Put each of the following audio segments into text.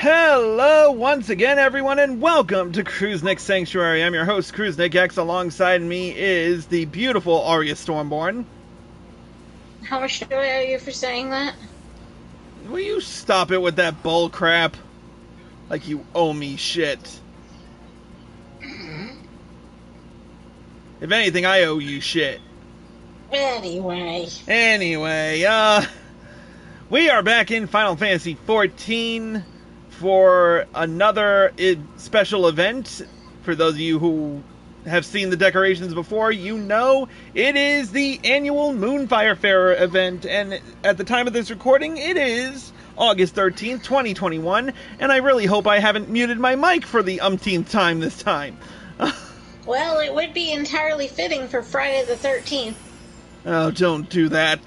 Hello once again, everyone, and welcome to Crusnik Sanctuary. I'm your host, Crusnik X. Alongside me is the beautiful Arya Stormborn. How much do I owe you for saying that? Will you stop it with that bull crap? Like you owe me shit. If anything, I owe you shit. Anyway, we are back in Final Fantasy XIV for another special event. For those of you who have seen the decorations before, you know it is the annual Moonfire Faire event, and at the time of this recording, it is August 13th, 2021, and I really hope I haven't muted my mic for the umpteenth time this time. well, it would be entirely fitting for Friday the 13th. Oh, don't do that.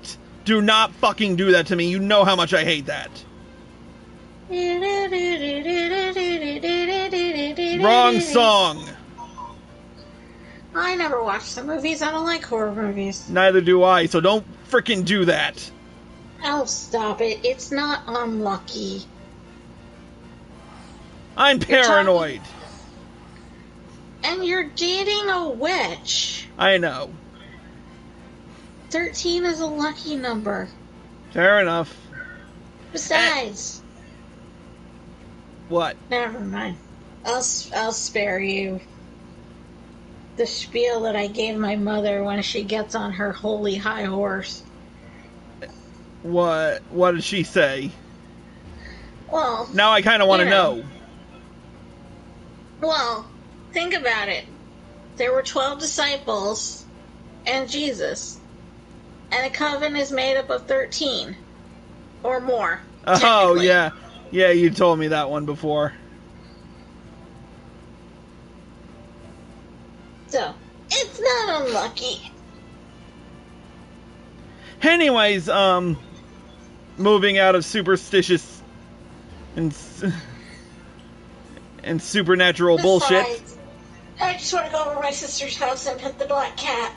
Do not fucking do that to me. You know how much I hate that. Wrong song. I never watched the movies. I don't like horror movies. Neither do I, so don't frickin' do that. Oh, stop it. It's not unlucky. I'm paranoid. And you're dating a witch. I know. 13 is a lucky number. Fair enough. Besides... What? Never mind. I'll spare you the spiel that I gave my mother when she gets on her holy high horse. What did she say? Well... Now I kind of want to know. Well, think about it. There were 12 disciples and Jesus. And a coven is made up of 13. Or more. Oh, yeah. Yeah, you told me that one before. So, it's not unlucky. Anyways, moving out of superstitious and supernatural bullshit. I just want to go over to my sister's house and pet the black cat.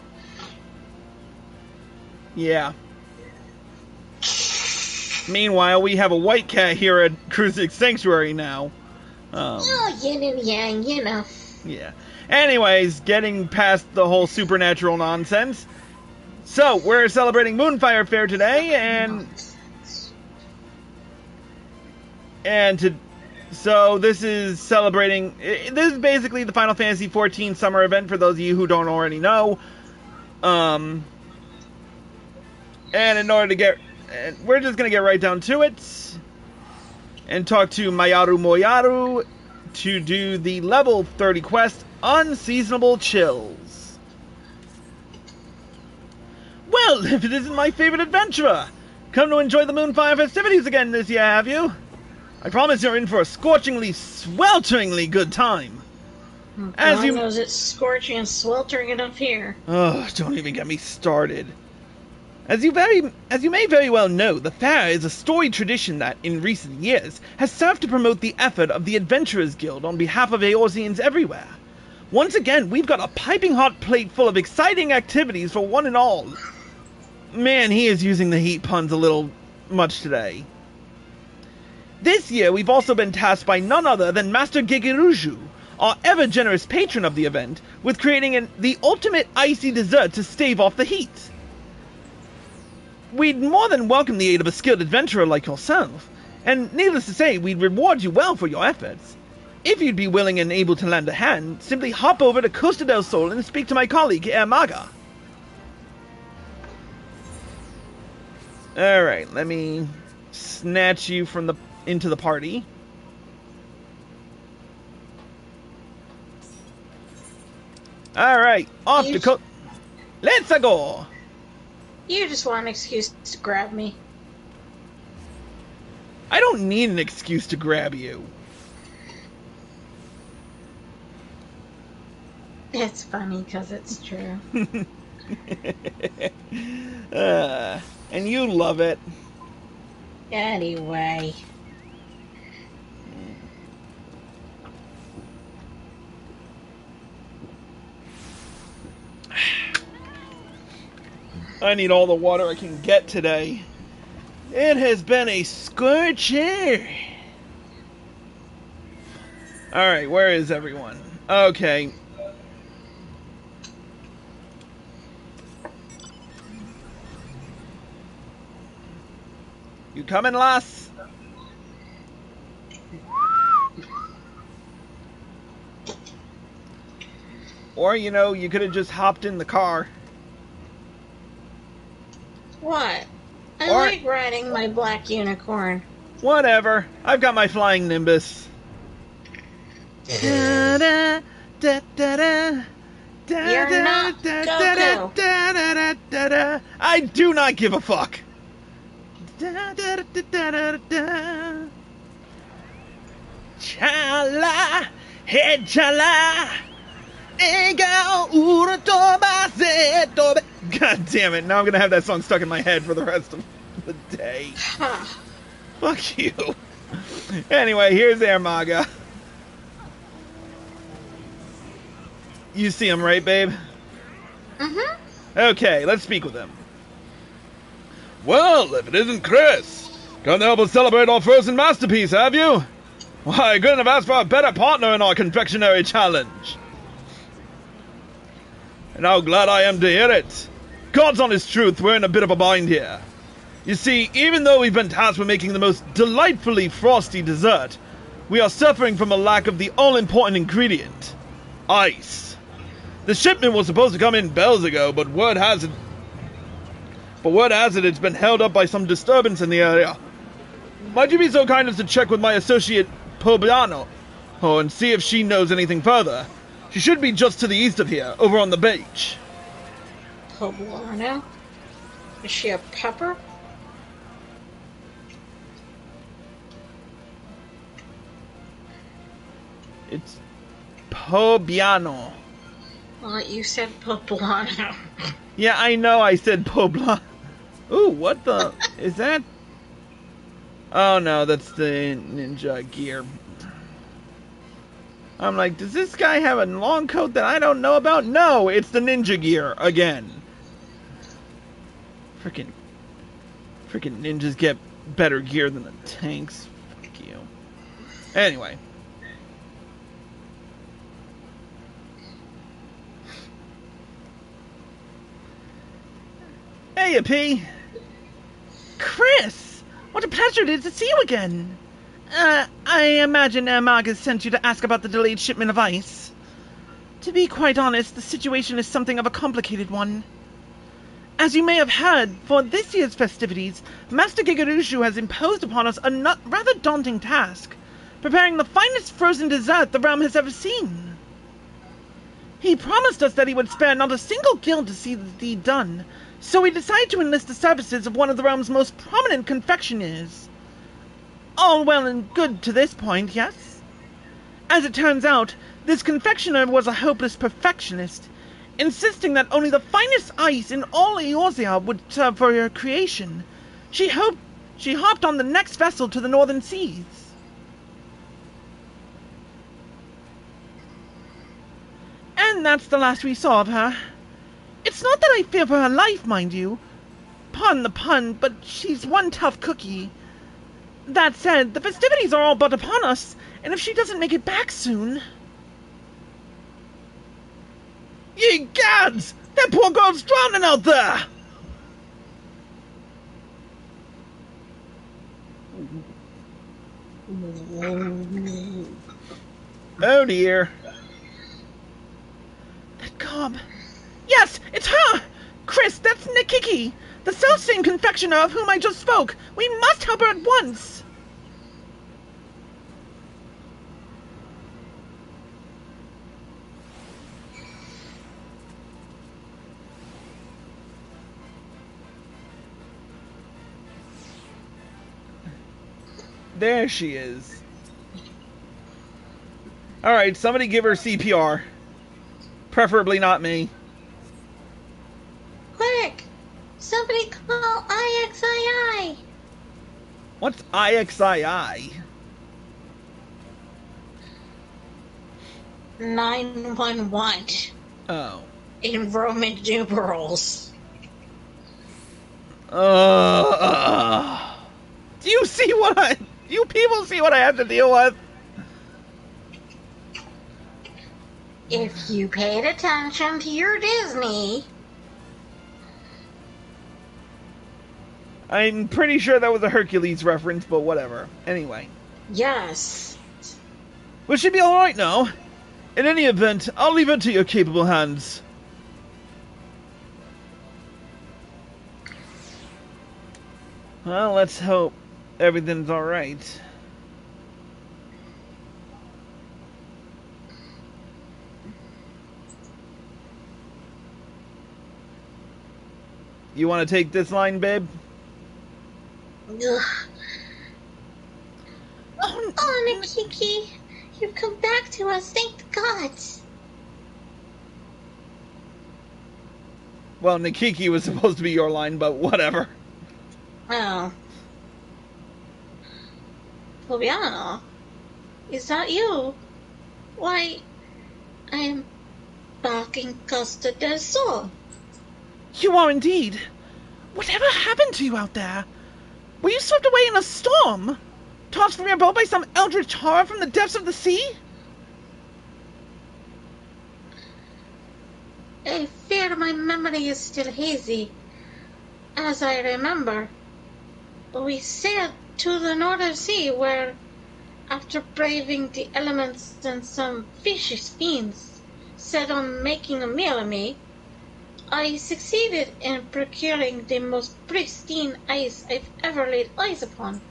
Yeah. Meanwhile, we have a white cat here at Crusnik Sanctuary now. Yin and yang, you know. Yeah. Anyways, getting past the whole supernatural nonsense. So, we're celebrating Moonfire Faire today, so this is celebrating... This is basically the Final Fantasy XIV summer event, for those of you who don't already know. And in order to get... We're just going to get right down to it. And talk to Mayaru Moyaru to do the level 30 quest, Unseasonable Chills. Well, if it isn't my favorite adventurer! Come to enjoy the Moonfire festivities again this year, have you? I promise you're in for a scorchingly, swelteringly good time. God knows it's scorching and sweltering enough here. Oh, don't even get me started. As you may very well know, the fair is a storied tradition that, in recent years, has served to promote the effort of the Adventurers Guild on behalf of Eorzeans everywhere. Once again, we've got a piping hot plate full of exciting activities for one and all. Man, he is using the heat puns a little much today. This year, we've also been tasked by none other than Master Gigeruju, our ever-generous patron of the event, with creating the ultimate icy dessert to stave off the heat. We'd more than welcome the aid of a skilled adventurer like yourself, and needless to say, we'd reward you well for your efforts. If you'd be willing and able to lend a hand, simply hop over to Costa del Sol and speak to my colleague, Maga. Alright, let me snatch you from into the party. Alright, off to Let's go! You just want an excuse to grab me. I don't need an excuse to grab you. It's funny because it's true. And you love it. Anyway. I need all the water I can get today. It has been a scorcher. Alright, where is everyone? Okay. You coming, lass? Or, you know, you could have just hopped in the car. What? I like riding my black unicorn. Whatever. I've got my flying Nimbus. You're not Goku. I do not give a fuck. Chala, hey chala, God damn it! Now I'm gonna have that song stuck in my head for the rest of the day. Fuck you. Anyway, here's Ermaga. You see him, right, babe? Mm-hmm. Okay, let's speak with him. Well, if it isn't Chris, come to help us celebrate our frozen masterpiece, have you? Why, I couldn't have asked for a better partner in our confectionery challenge. And how glad I am to hear it. God's honest truth, we're in a bit of a bind here. You see, even though we've been tasked with making the most delightfully frosty dessert, we are suffering from a lack of the all-important ingredient, ice. The shipment was supposed to come in bells ago, but word has it it's been held up by some disturbance in the area. Might you be so kind as to check with my associate Poblano, and see if she knows anything further? She should be just to the east of here, over on the beach. Poblano? Is she a pepper? It's Pobiano. Well, you said Poblano. Yeah, I know I said Poblano. Ooh, what the... is that... Oh no, that's the ninja gear. I'm like, does this guy have a long coat that I don't know about? No, it's the ninja gear again. Freaking ninjas get better gear than the tanks. Fuck you. Anyway. Hey, P. Chris! What a pleasure it is to see you again. I imagine Ermaga sent you to ask about the delayed shipment of ice. To be quite honest, the situation is something of a complicated one. As you may have heard, for this year's festivities, Master Gigarushu has imposed upon us a rather daunting task, preparing the finest frozen dessert the realm has ever seen. He promised us that he would spare not a single guild to see the deed done, so we decided to enlist the services of one of the realm's most prominent confectioners. All well and good to this point, yes? As it turns out, this confectioner was a hopeless perfectionist, insisting that only the finest ice in all Eorzea would serve for her creation. She hopped on the next vessel to the northern seas. And that's the last we saw of her. It's not that I fear for her life, mind you. Pardon the pun, but she's one tough cookie. That said, the festivities are all but upon us, and if she doesn't make it back soon... Ye gods! That poor girl's drowning out there! Oh dear. That cob. Yes, it's her! Chris, that's Nikiki, the self-same confectioner of whom I just spoke. We must help her at once. There she is. Alright, somebody give her CPR. Preferably not me. Quick! Somebody call IXII! What's IXII? 911. Oh. In Roman numerals. Do you see what do you people see what I have to deal with? If you paid attention to your Disney... I'm pretty sure that was a Hercules reference, but whatever. Anyway. Yes. We should be alright now. In any event, I'll leave it to your capable hands. Well, let's hope everything's alright. You want to take this line, babe? Ugh. Oh, Nikiki, you've come back to us, thank the gods. Well, Nikiki was supposed to be your line, but whatever. Oh. Fabiano, is that you? Why, I'm back in Costa del Sol. You are indeed. Whatever happened to you out there? Were you swept away in a storm? Tossed from your boat by some eldritch horror from the depths of the sea? I fear my memory is still hazy. As I remember, we sailed to the Northern Sea where, after braving the elements and some vicious fiends set on making a meal of me, I succeeded in procuring the most pristine ice I've ever laid eyes upon.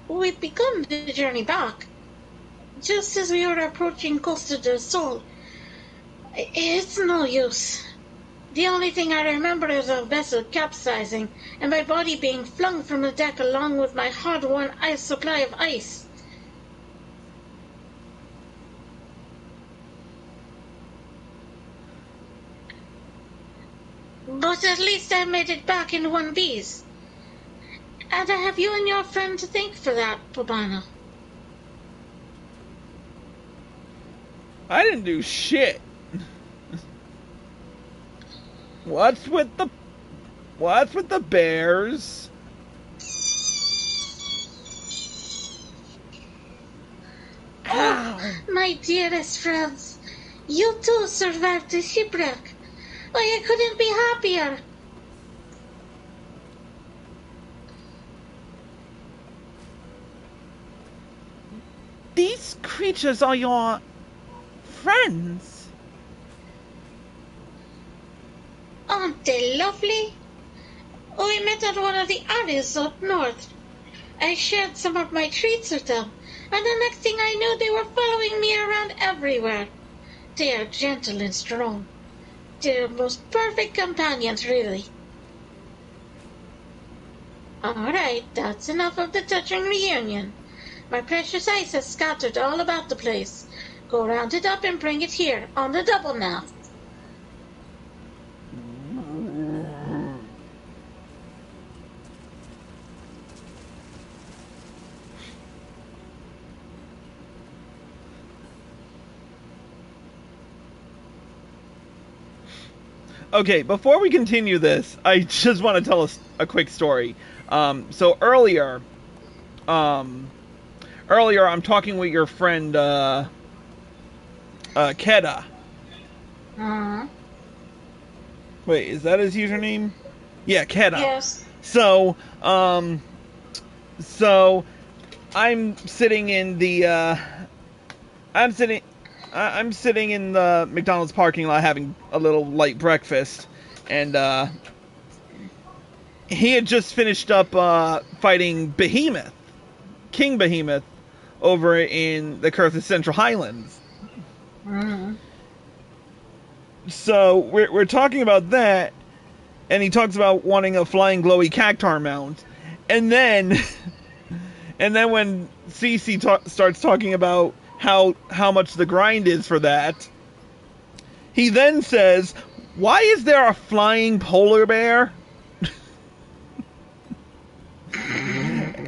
We'd begun the journey back. Just as we were approaching Costa del Sol, it's no use. The only thing I remember is our vessel capsizing and my body being flung from the deck along with my hard-won supply of ice. But at least I made it back in one piece. And I have you and your friend to thank for that, Pobana. I didn't do shit. What's with the bears? Oh, my dearest friends, you too survived the shipwreck. I couldn't be happier. These creatures are your friends. Aren't they lovely? We met at one of the Aryas up north. I shared some of my treats with them, and the next thing I knew they were following me around everywhere. They are gentle and strong. They're most perfect companions, really. Alright, that's enough of the touching reunion. My precious ice has scattered all about the place. Go round it up and bring it here, on the double now. Okay, before we continue this, I just want to tell us a quick story. So earlier, I'm talking with your friend, Keda. Uh-huh. Wait, is that his username? Yeah, Keda. Yes. So I'm sitting in the, I'm sitting in the McDonald's parking lot having a little light breakfast, and he had just finished up fighting Behemoth, King Behemoth, over in the Curse Central Highlands. Mm-hmm. So we're talking about that, and he talks about wanting a flying glowy cactar mount, and then when Cece starts talking about how much the grind is for that, he then says, "Why is there a flying polar bear?"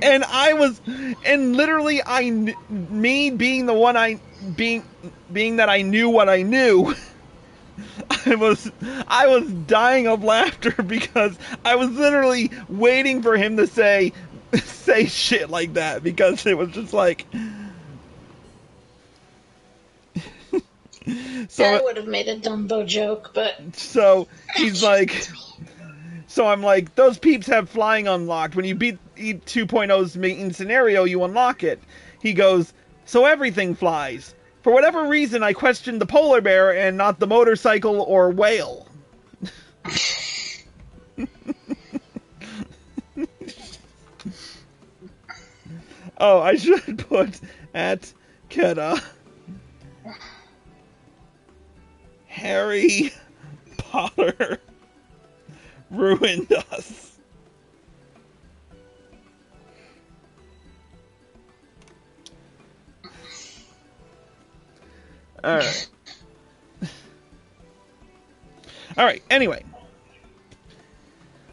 And literally, me being the one being that I knew what I knew, I was dying of laughter because I was literally waiting for him to say shit like that, because it was just like, so I would have made a Dumbo joke, but so he's like, so I'm like, those peeps have flying unlocked. When you beat 2.0's main scenario, you unlock it. He goes, so everything flies. For whatever reason, I questioned the polar bear and not the motorcycle or whale. Oh, I should put at Keta. Harry Potter ruined us. Alright. Alright, anyway.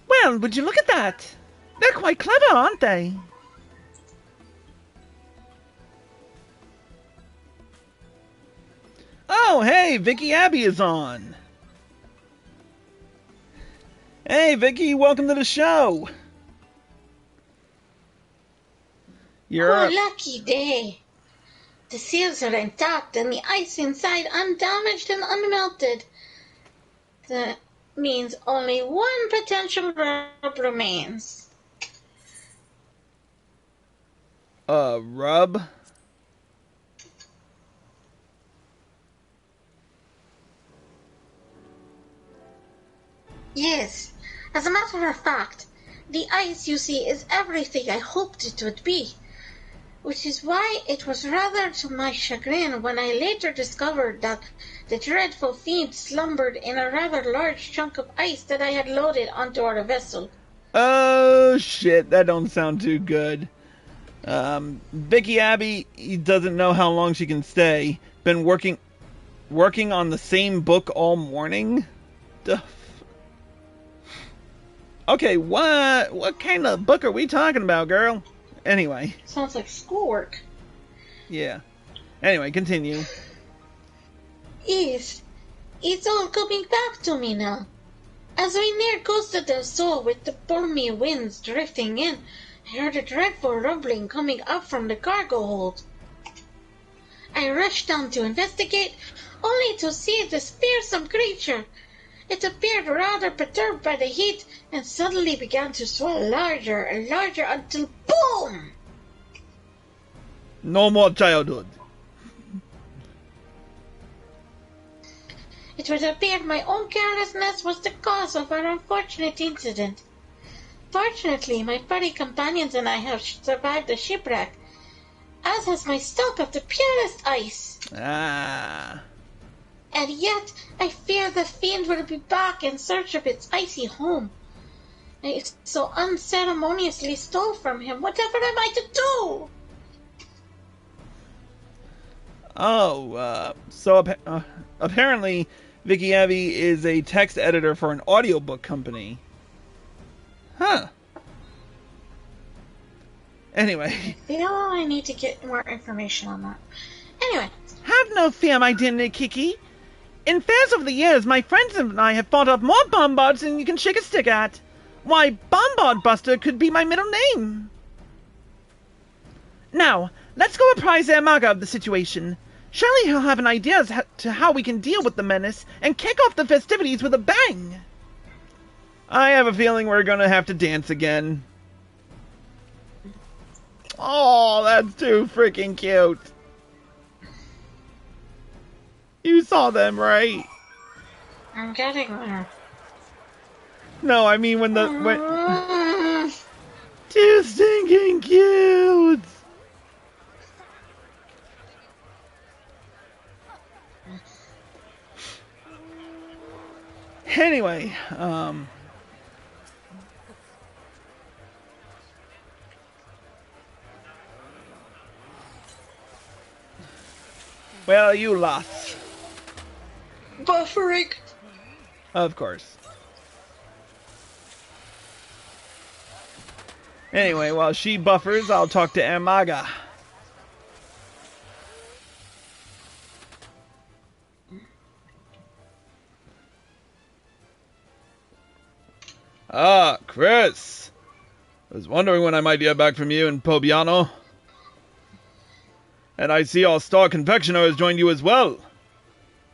Well, would you look at that? They're quite clever, aren't they? Oh, hey, Vicky Abbey is on. Hey, Vicky, welcome to the show. Oh, lucky day. The seals are intact and the ice inside undamaged and unmelted. That means only one potential rub remains. Rub? Yes, as a matter of fact, the ice you see is everything I hoped it would be. Which is why it was rather to my chagrin when I later discovered that the dreadful fiend slumbered in a rather large chunk of ice that I had loaded onto our vessel. Oh, shit, that don't sound too good. Vicky Abbey, he doesn't know how long she can stay. Been working on the same book all morning? Duh. Okay, what kind of book are we talking about, girl? Anyway. Sounds like schoolwork. Yeah. Anyway, continue. Yes, it's all coming back to me now. As we neared Costa del Sol with the stormy winds drifting in, I heard a dreadful rumbling coming up from the cargo hold. I rushed down to investigate, only to see this fearsome creature. It appeared rather perturbed by the heat and suddenly began to swell larger and larger until boom! No more childhood. It would appear my own carelessness was the cause of our unfortunate incident. Fortunately, my furry companions and I have survived the shipwreck, as has my stock of the purest ice. Ah. And yet, I fear the fiend will be back in search of its icy home. I so unceremoniously stole from him. Whatever am I to do? Oh, so apparently Vicky Abbey is a text editor for an audiobook company. Huh. Anyway. I feel I need to get more information on that. Anyway. Have no fear, my dear Kiki. In fairs over the years, my friends and I have fought off more bombards than you can shake a stick at. Why, Bombard Buster could be my middle name. Now, let's go apprise Ermaga of the situation. Surely he'll have an idea as to how we can deal with the menace and kick off the festivities with a bang. I have a feeling we're gonna have to dance again. Oh, that's too freaking cute. You saw them, right? I'm getting there. No, I mean when too stinking cute. Anyway, well, you lost. Buffering. Of course. Anyway, while she buffers, I'll talk to Ermaga. Ah, Chris. I was wondering when I might hear back from you and Pobiano. And I see our star confectioner has joined you as well.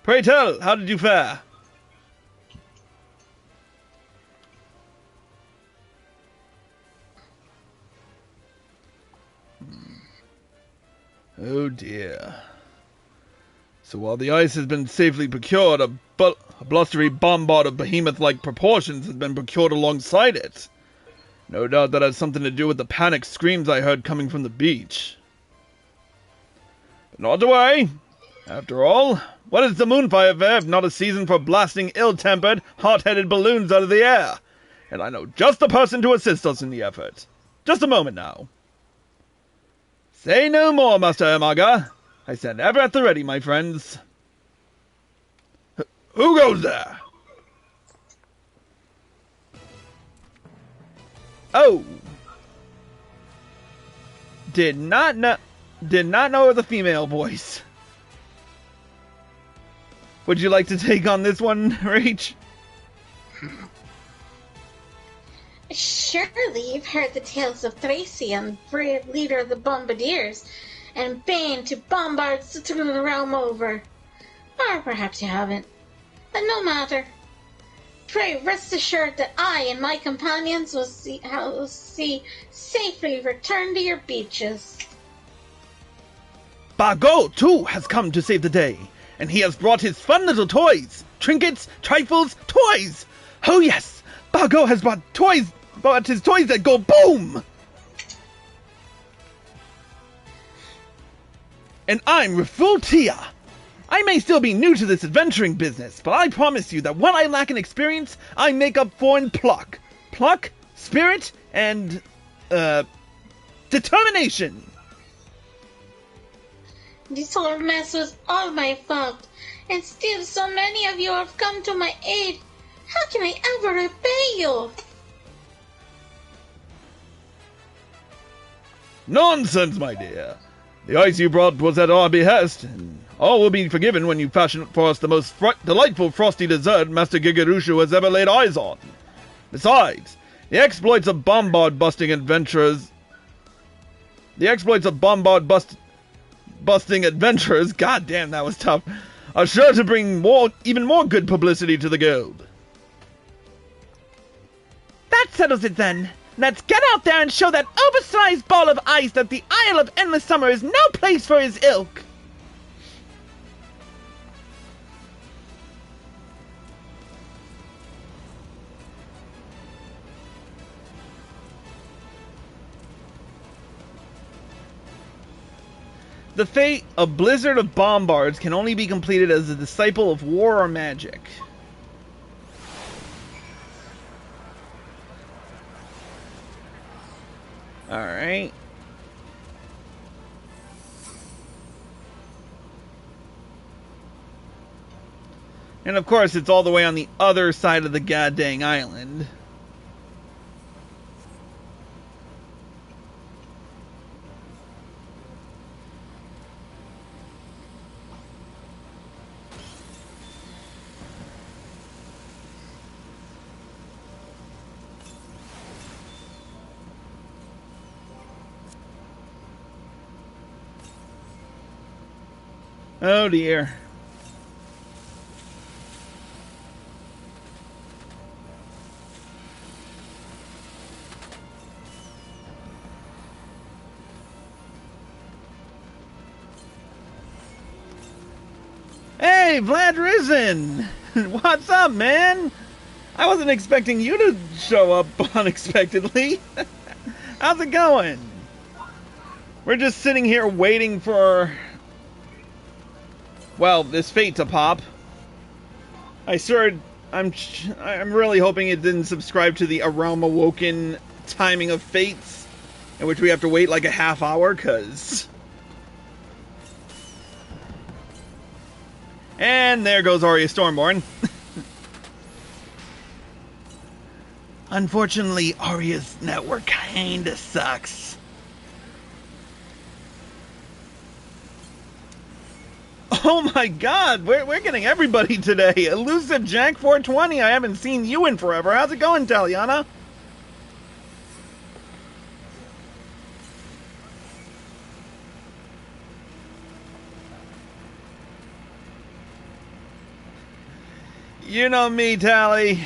Pray tell, how did you fare? Oh dear. So while the ice has been safely procured, a blustery bombard of behemoth-like proportions has been procured alongside it. No doubt that has something to do with the panicked screams I heard coming from the beach. But not to worry. After all, what is the Moonfire Faire if not a season for blasting ill-tempered, hot-headed balloons out of the air? And I know just the person to assist us in the effort. Just a moment now. Say no more, Master Umaga. I stand ever at the ready, my friends. Who goes there? Oh. Did not know of the female voice. Would you like to take on this one, Rach? Surely you've heard the tales of Thracian, brave leader of the Bombardiers, and bane to bombards through the realm over. Or perhaps you haven't. But no matter. Pray rest assured that I and my companions will see safely return to your beaches. Bago, too, has come to save the day, and he has brought his fun little toys. Trinkets, trifles, toys! Oh yes, Bago has brought his toys that go boom! And I'm Rafultia. I may still be new to this adventuring business, but I promise you that what I lack in experience, I make up for in pluck. Pluck, spirit, and, determination. This whole mess was all my fault, and still so many of you have come to my aid. How can I ever repay you? Nonsense, my dear. The ice you brought was at our behest, and all will be forgiven when you fashion for us the most delightful frosty dessert Master Gigarushu has ever laid eyes on. Besides, the exploits of bombard-busting adventurers... God damn, that was tough, are sure to bring even more good publicity to the guild. That settles it then. Let's get out there and show that oversized ball of ice that the Isle of Endless Summer is no place for his ilk. The fate of Blizzard of Bombards can only be completed as a disciple of war or magic. Alright. And of course, it's all the way on the other side of the goddamn island. Oh dear. Hey, Vlad Risen! What's up, man? I wasn't expecting you to show up unexpectedly. How's it going? We're just sitting here waiting for... well, this fate to pop. I'm really hoping it didn't subscribe to the Around Awoken timing of fates, in which we have to wait like a half hour, cause... And there goes Arya Stormborn. Unfortunately, Arya's network kinda sucks. Oh my god, we're getting everybody today. Elusive Jack 420, I haven't seen you in forever. How's it going, Taliana? You know me, Tally.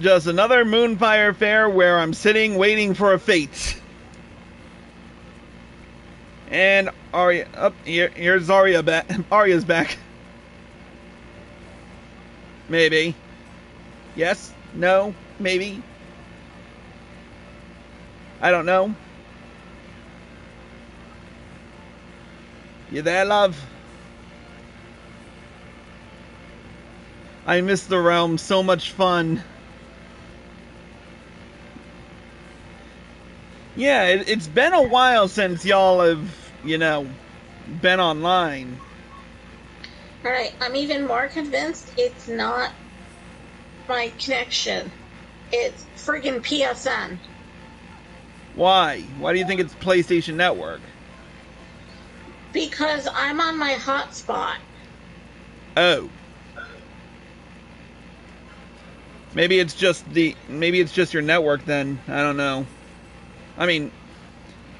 Just another Moonfire Faire where I'm sitting waiting for a fate. And Arya, here's Arya back. Arya's back. Maybe. Yes? No? Maybe? I don't know. You there, love? I miss the realm. So much fun. Yeah, it's been a while since y'all have, you know, been online. Alright, I'm even more convinced it's not my connection. It's friggin' PSN. Why? Why do you think it's PlayStation Network? Because I'm on my hotspot. Oh. Maybe it's just your network then. I don't know. I mean,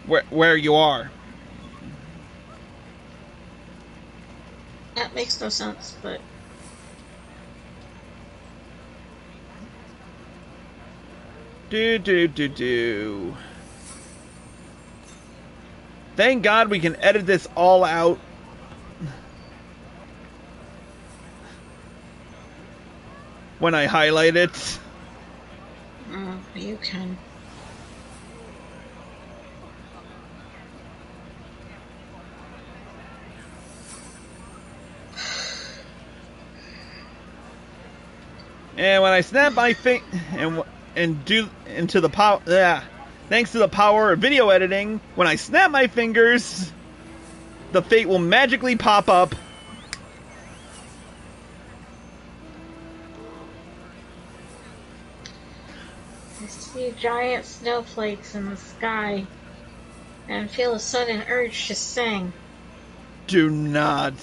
where you are. That makes no sense, but... Do. Thank God we can edit this all out. When I highlight it. Oh, you can. And when I snap my and do into the power, thanks to the power of video editing, when I snap my fingers, the fate will magically pop up. I see giant snowflakes in the sky and feel a sudden urge to sing. Do not.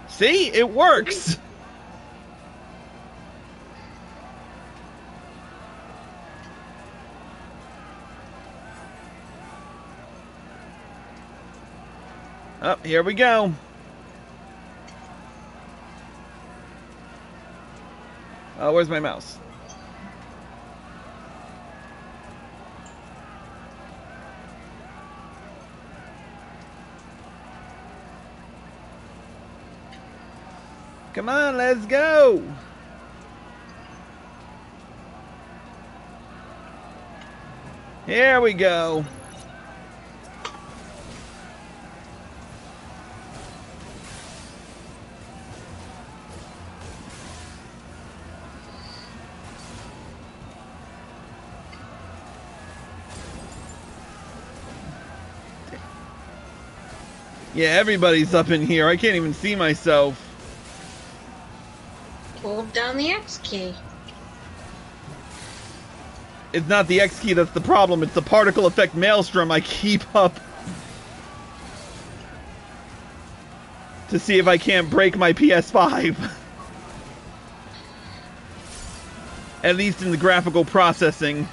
See? It works! Oh, here we go. Oh, where's my mouse? Come on, let's go! Here we go. Yeah, everybody's up in here. I can't even see myself. Hold down the X key. It's not the X key that's the problem. It's the particle effect maelstrom I keep up to see if I can't break my PS5. At least in the graphical processing.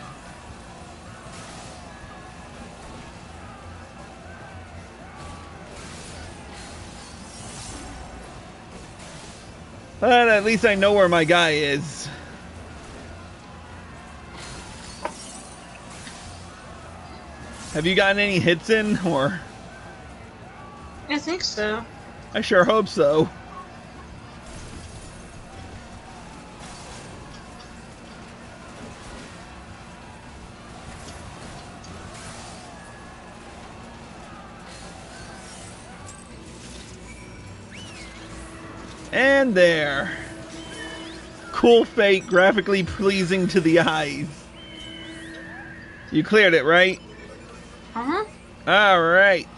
But at least I know where my guy is. Have you gotten any hits in, or? I think so. I sure hope so. And there. Cool fate, graphically pleasing to the eyes. You cleared it, right? Uh-huh. Alright.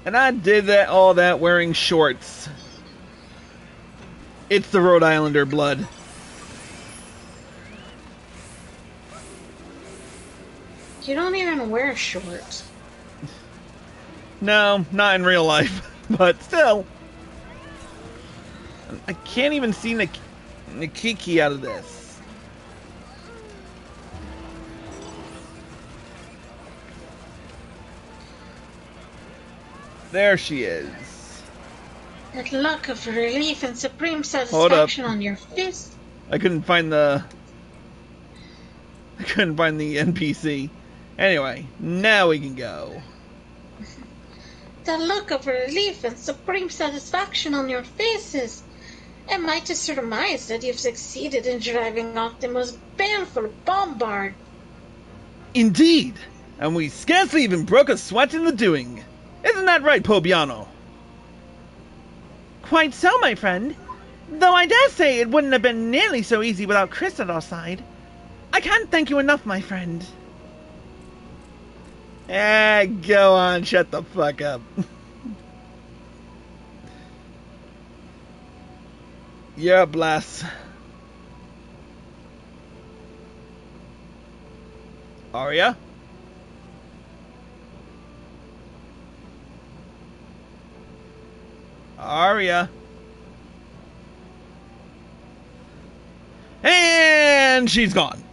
And I did all that wearing shorts. It's the Rhode Islander blood. You don't even wear shorts. No, not in real life, but still. I can't even see Nikiki out of this. There she is. That look of relief and supreme satisfaction on your face. I couldn't find the NPC. Anyway, now we can go. That look of relief and supreme satisfaction on your faces. Am I to surmise that you've succeeded in driving off the most baleful bombard? Indeed, and we scarcely even broke a sweat in the doing. Isn't that right, Pobiano? Quite so, my friend. Though I dare say it wouldn't have been nearly so easy without Chris at our side. I can't thank you enough, my friend. Go on, shut the fuck up. Yeah, bless. Arya? Arya? And she's gone.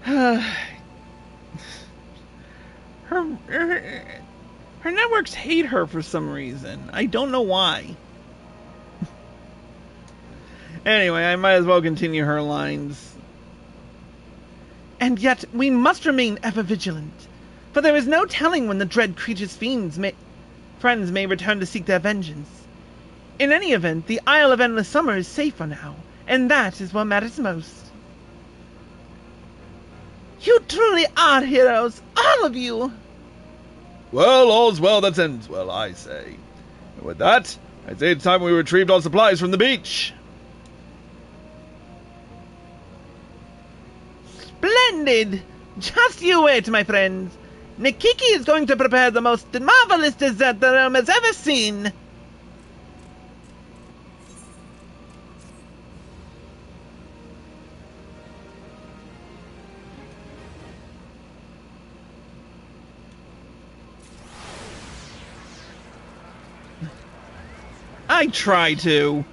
Her networks hate her for some reason. I don't know why. Anyway, I might as well continue her lines. And yet, we must remain ever vigilant, for there is no telling when the dread creature's friends may return to seek their vengeance. In any event, the Isle of Endless Summer is safe for now, and that is what matters most. You truly are heroes, all of you! Well, all's well that ends well, I say. And with that, I say it's time we retrieved our supplies from the beach. Splendid! Just you wait, my friends. Nikiki is going to prepare the most marvelous dessert the realm has ever seen. I try to,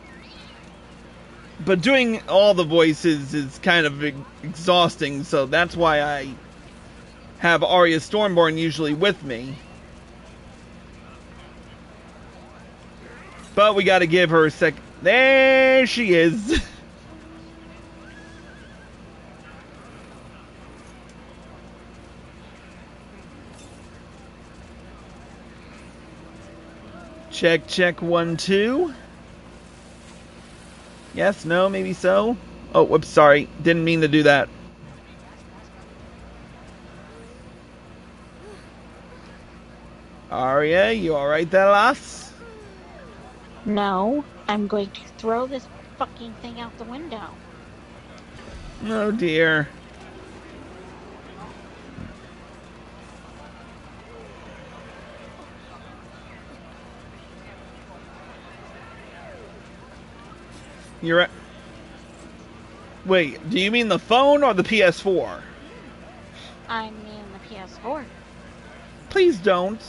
but doing all the voices is kind of exhausting, so that's why I have Arya Stormborn usually with me. But we gotta give her a sec. There she is. Check, check, 1, 2. Yes, no, maybe so. Oh, whoops, sorry. Didn't mean to do that. Arya, you alright there, lass? No, I'm going to throw this fucking thing out the window. Oh dear. You're at... Wait, do you mean the phone or the PS4? I mean the PS4. Please don't.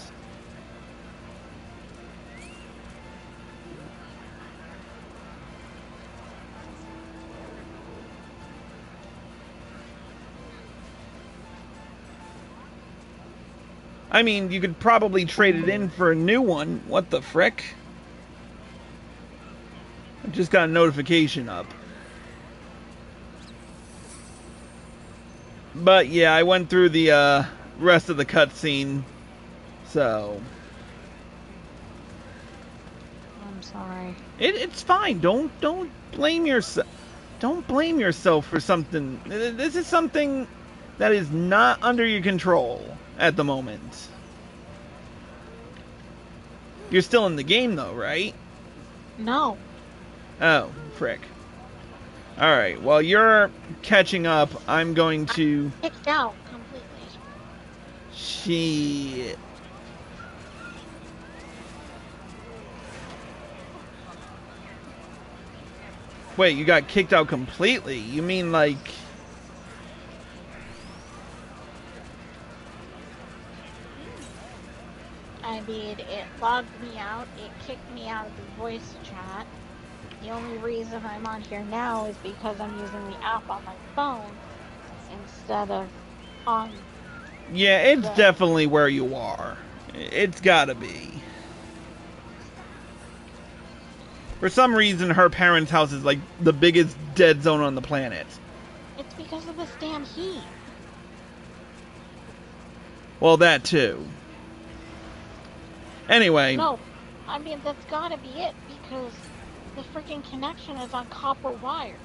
I mean, you could probably trade it in for a new one. What the frick? I just got a notification up. But yeah, I went through the rest of the cutscene, so I'm sorry. it's fine. Don't blame yourself. Don't blame yourself for something. This is something that is not under your control at the moment. You're still in the game though, right? No. Oh, frick. Alright, while you're catching up, I'm going to... Kicked out completely. Shit. Wait, you got kicked out completely? You mean like... I mean, it logged me out, it kicked me out of the voice chat. The only reason I'm on here now is because I'm using the app on my phone instead of on... Yeah, it's definitely where you are. It's gotta be. For some reason, her parents' house is like the biggest dead zone on the planet. It's because of this damn heat. Well, that too. Anyway. No, I mean, that's gotta be it, because the freaking connection is on copper wires.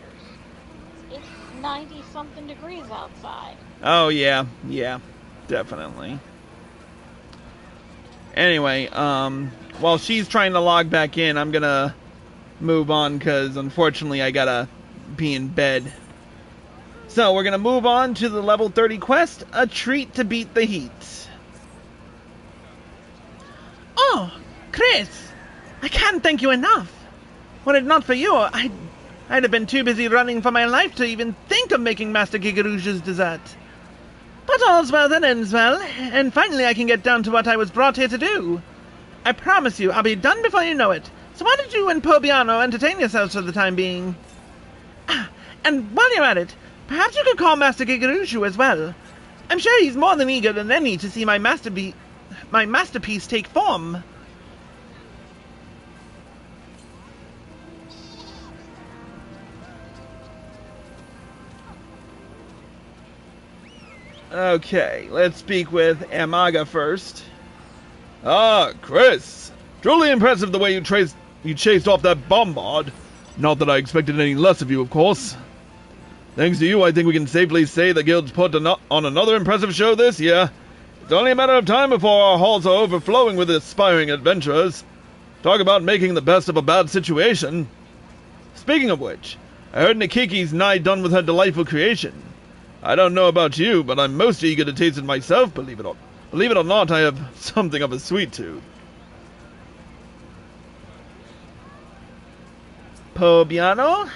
It's 90-something degrees outside. Oh, yeah. Yeah, definitely. Anyway, while she's trying to log back in, I'm gonna move on, because unfortunately I gotta be in bed. So, we're gonna move on to the level 30 quest, A Treat to Beat the Heat. Oh, Chris! I can't thank you enough. Were it not for you, I'd have been too busy running for my life to even think of making Master Gigarouge's dessert. But all's well that ends well, and finally I can get down to what I was brought here to do. I promise you, I'll be done before you know it. So why don't you and Pobiano entertain yourselves for the time being? Ah, and while you're at it, perhaps you could call Master Gigarouge as well. I'm sure he's more than eager than any to see my masterpiece take form. Okay, let's speak with Amaga first. Ah, Chris. Truly impressive the way you chased off that bombard. Not that I expected any less of you, of course. Thanks to you, I think we can safely say the guild's put on another impressive show this year. It's only a matter of time before our halls are overflowing with aspiring adventurers. Talk about making the best of a bad situation. Speaking of which, I heard Nikiki's nigh done with her delightful creation. I don't know about you, but I'm most eager to taste it myself, believe it or not, I have something of a sweet tooth. Pobiano?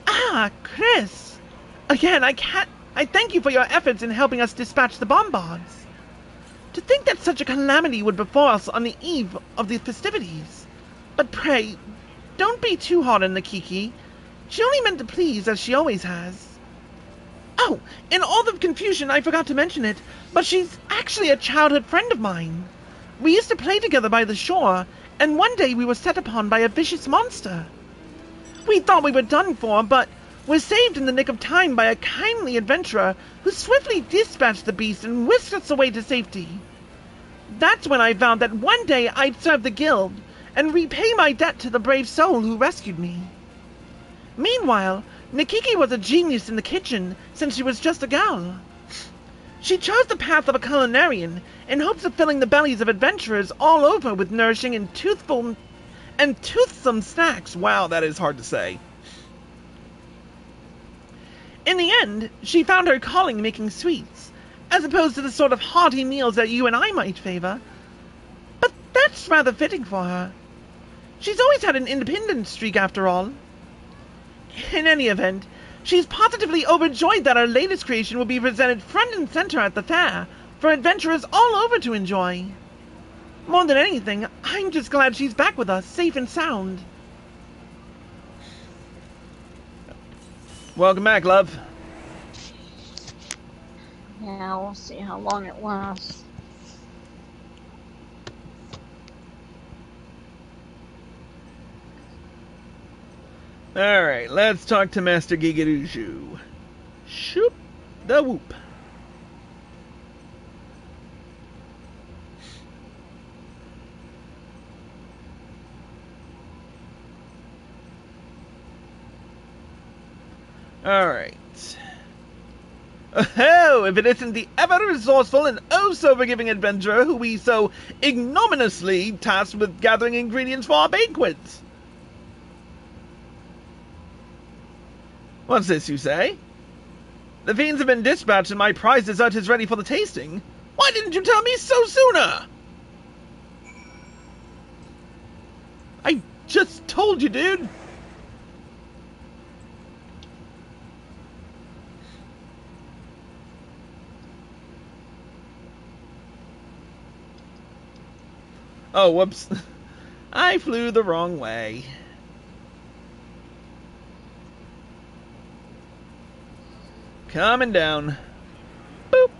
Ah, Chris! Again, I thank you for your efforts in helping us dispatch the bombards. To think that such a calamity would befall us on the eve of the festivities. But pray, don't be too hard on Nikiki. She only meant to please, as she always has. Oh, in all the confusion, I forgot to mention it, but she's actually a childhood friend of mine. We used to play together by the shore, and one day we were set upon by a vicious monster. We thought we were done for, but were saved in the nick of time by a kindly adventurer who swiftly dispatched the beast and whisked us away to safety. That's when I vowed that one day I'd serve the guild and repay my debt to the brave soul who rescued me. Meanwhile, Nikiki was a genius in the kitchen since she was just a girl. She chose the path of a culinarian in hopes of filling the bellies of adventurers all over with nourishing and toothsome snacks. Wow, that is hard to say. In the end, she found her calling making sweets, as opposed to the sort of hearty meals that you and I might favor. But that's rather fitting for her. She's always had an independent streak, after all. In any event, she's positively overjoyed that our latest creation will be presented front and center at the fair, for adventurers all over to enjoy. More than anything, I'm just glad she's back with us, safe and sound. Welcome back, love. Yeah, we'll see how long it lasts. Alright, let's talk to Master Gigarouge. Shoop the whoop. Alright. Oh, if it isn't the ever-resourceful and oh-so-forgiving adventurer who we so ignominiously tasked with gathering ingredients for our banquets. What's this, you say? The fiends have been dispatched and my prize dessert is ready for the tasting. Why didn't you tell me so sooner? I just told you, dude. Oh, whoops. I flew the wrong way. Coming down. Boop.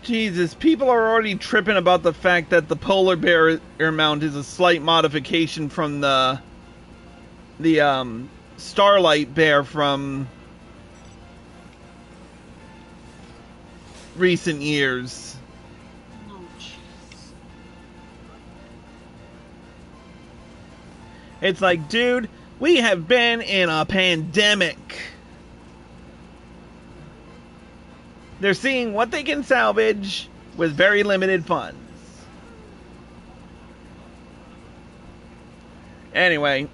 Jesus, people are already tripping about the fact that the polar bear mount is a slight modification from the starlight bear from recent years. Oh, jeez. It's like, dude, we have been in a pandemic. They're seeing what they can salvage with very limited funds. Anyway,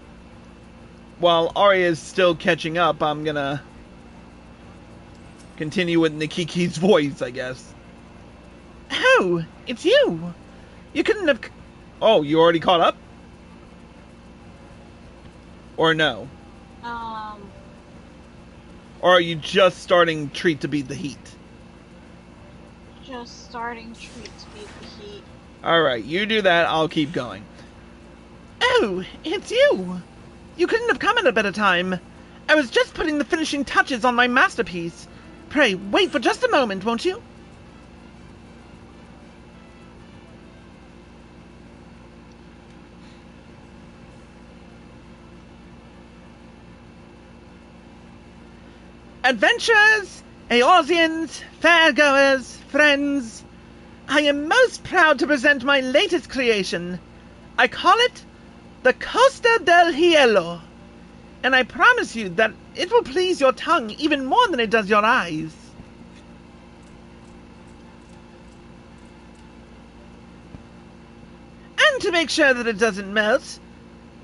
while Arya is still catching up, I'm gonna continue with Nikiki's voice, I guess. Oh, it's you! You couldn't have... Oh, you already caught up? Or no? Or are you just starting Treat to Beat the Heat? Just starting Treat to Beat the Heat. Alright, you do that, I'll keep going. Oh, it's you! You couldn't have come at a better time. I was just putting the finishing touches on my masterpiece. Pray, wait for just a moment, won't you? Adventurers, Eorzeans, fairgoers, friends, I am most proud to present my latest creation. I call it the Costa del Hielo, and I promise you that it will please your tongue even more than it does your eyes. And to make sure that it doesn't melt,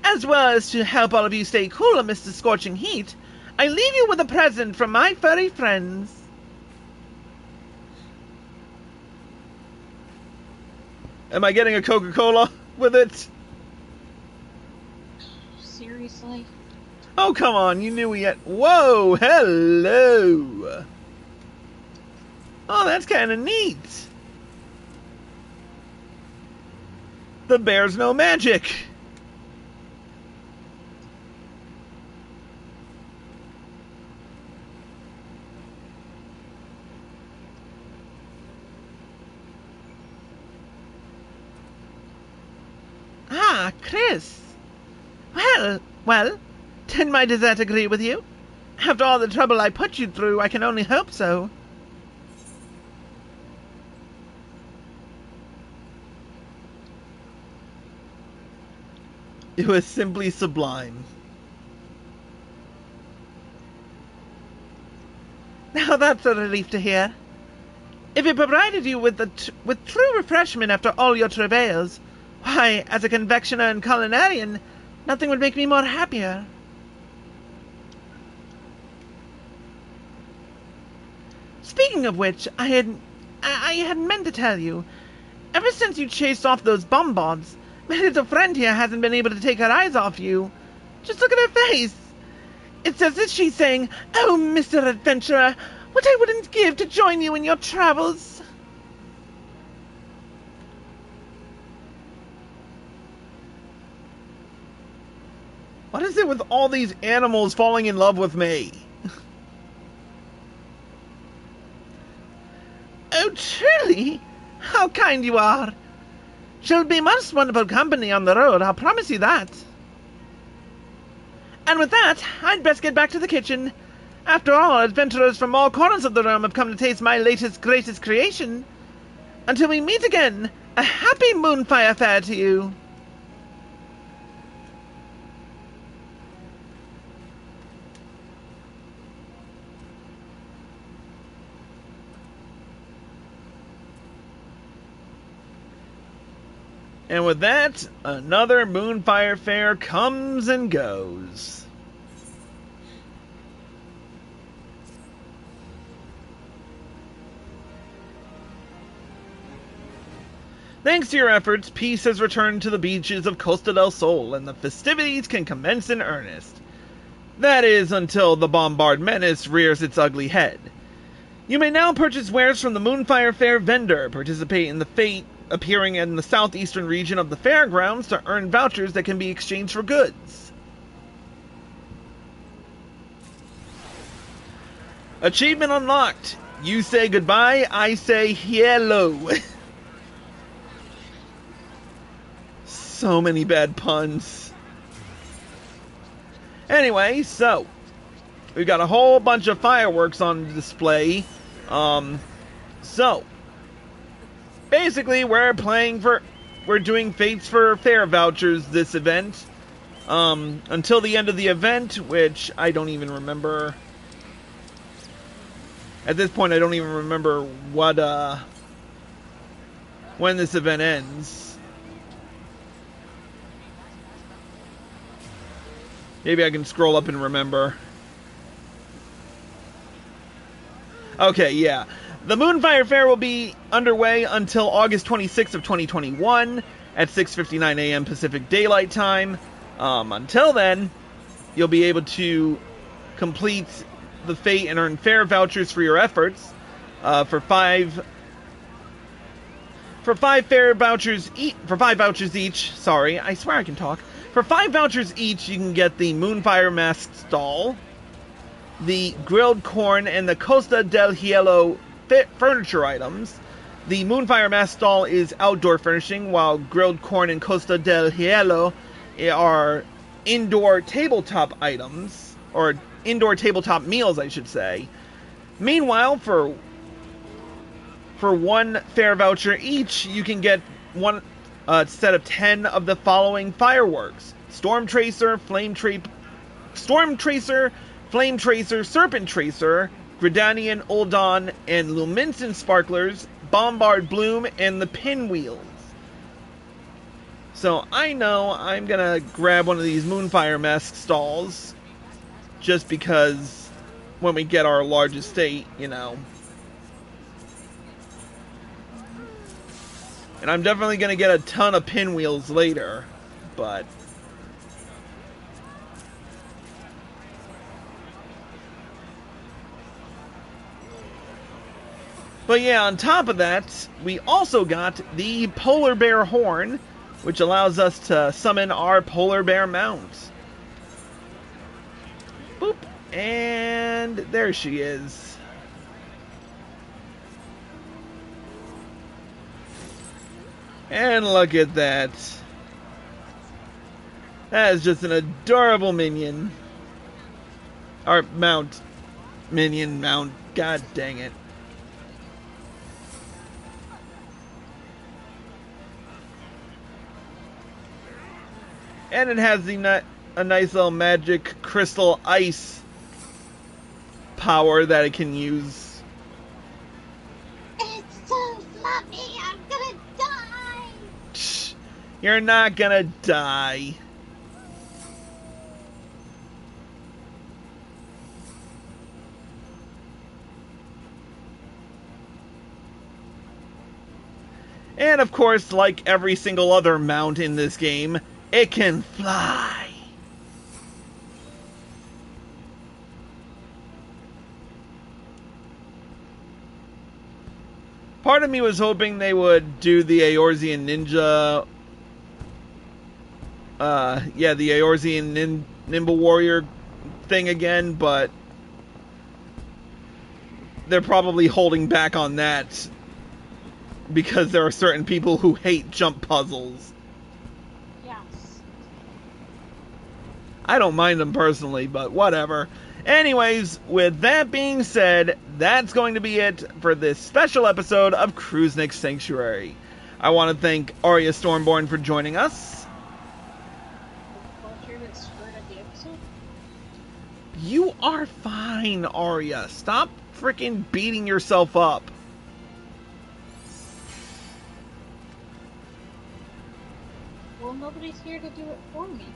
as well as to help all of you stay cool amidst the scorching heat, I leave you with a present from my furry friends. Am I getting a Coca-Cola with it? Seriously? Oh, come on, you knew we had... Whoa, hello! Oh, that's kind of neat. The bear's no magic. Ah, Chris. Well, did my dessert agree with you? After all the trouble I put you through, I can only hope so. It was simply sublime. Now that's a relief to hear. If it provided you with true refreshment after all your travails, why, as a confectioner and culinarian, nothing would make me more happier. Speaking of which, I had meant to tell you, ever since you chased off those bombards, my little friend here hasn't been able to take her eyes off you. Just look at her face. It's as if she's saying, "Oh, Mr. Adventurer, what I wouldn't give to join you in your travels." What is it with all these animals falling in love with me? Oh, truly? How kind you are. She'll be most wonderful company on the road, I'll promise you that. And with that, I'd best get back to the kitchen. After all, adventurers from all corners of the realm have come to taste my latest, greatest creation. Until we meet again, a happy Moonfire Faire to you. And with that, another Moonfire Faire comes and goes. Thanks to your efforts, peace has returned to the beaches of Costa del Sol, and the festivities can commence in earnest. That is, until the Bombard Menace rears its ugly head. You may now purchase wares from the Moonfire Faire vendor, participate in the fete appearing in the southeastern region of the fairgrounds to earn vouchers that can be exchanged for goods. Achievement unlocked. You say goodbye, I say hello. So many bad puns. Anyway, so we've got a whole bunch of fireworks on display. So basically we're doing fates for fair vouchers this event. Until the end of the event, which I don't even remember. At this point I don't even remember when this event ends. Maybe I can scroll up and remember. Okay, yeah. The Moonfire Faire will be underway until August 26th of 2021 at 6:59 a.m. Pacific Daylight Time. Until then, you'll be able to complete the fate and earn fair vouchers for your efforts. For five vouchers each. Sorry, I swear I can talk. For 5 vouchers each, you can get the Moonfire Mask stall, the grilled corn, and the Costa del Hielo furniture items. The Moonfire Mask stall is outdoor furnishing, while grilled corn and Costa del Hielo are indoor tabletop items, or indoor tabletop meals, I should say. Meanwhile, for 1 fair voucher each, you can get one set of 10 of the following fireworks: Storm Tracer, Flame Tracer, Serpent Tracer, Gridanian Uldon, and Luminescent Sparklers, Bombard Bloom, and the Pinwheels. So I know I'm gonna grab one of these Moonfire Mask stalls, just because when we get our large estate, you know. And I'm definitely going to get a ton of pinwheels later, but yeah, on top of that, we also got the Polar Bear Horn, which allows us to summon our Polar Bear mount. Boop, and there she is. And look at that. That is just an adorable minion. Or mount. Minion mount. God dang it. And it has a nice little magic crystal ice power that it can use. It's so fluffy, I'm gonna die! Shh, you're not gonna die. And of course, like every single other mount in this game, it can fly. Part of me was hoping they would do the Eorzean Ninja. The Eorzean Nimble Warrior thing again, but they're probably holding back on that because there are certain people who hate jump puzzles. I don't mind them personally, but whatever. Anyways, with that being said, that's going to be it for this special episode of Crusnik Sanctuary. I want to thank Arya Stormborn for joining us. You are fine, Arya. Stop freaking beating yourself up. Well, nobody's here to do it for me.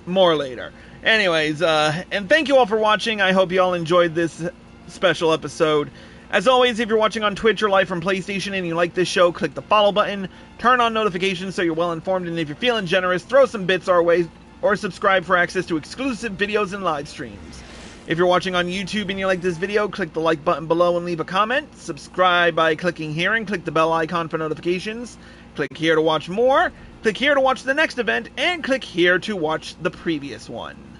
More later. Anyways, and thank you all for watching. I hope you all enjoyed this special episode. As always, if you're watching on Twitch or live from PlayStation and you like this show, click the follow button, turn on notifications so you're well informed, and if you're feeling generous, throw some bits our way, or subscribe for access to exclusive videos and live streams. If you're watching on YouTube and you like this video, click the like button below and leave a comment. Subscribe by clicking here and click the bell icon for notifications. Click here to watch more, click here to watch the next event, and click here to watch the previous one.